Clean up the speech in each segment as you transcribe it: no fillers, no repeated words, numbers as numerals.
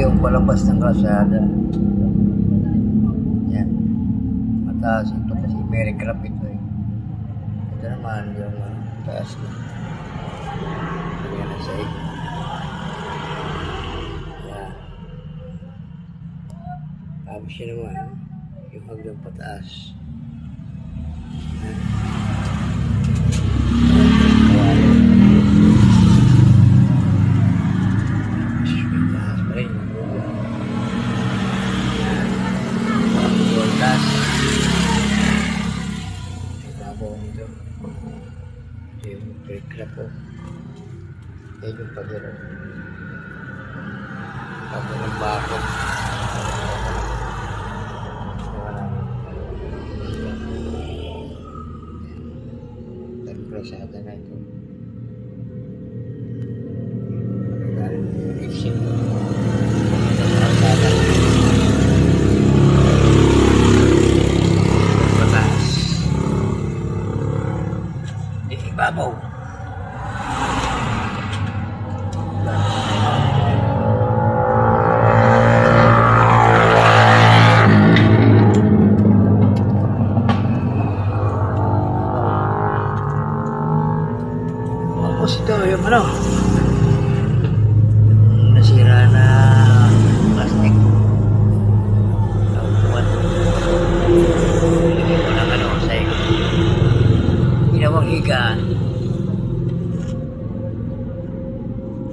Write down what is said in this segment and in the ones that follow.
yung palabas ng kalsada. Yan. Mataas ito kasi very crap ito eh. Ito naman yung taas na. Yan na siya eh. Yan. Tapos siya naman yung hanggang pataas. Yan. Ito yung break po. Yan yung pagiro. Tapos ng bakod. Tarprasada na ito. Exit. Babaw. Tapos ito yung ano, nasira na plastic. Tapuan. Hindi ko lang ano sa'yo. Ginawang higaan.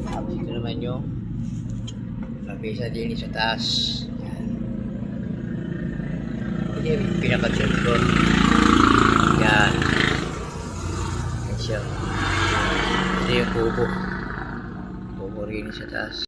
Tapos ito naman yung mabisa din sa taas. Yan. Hindi yung pinaka-circle. Yan. Yan siya. Ito yung kubo. Kubo rin sa taas.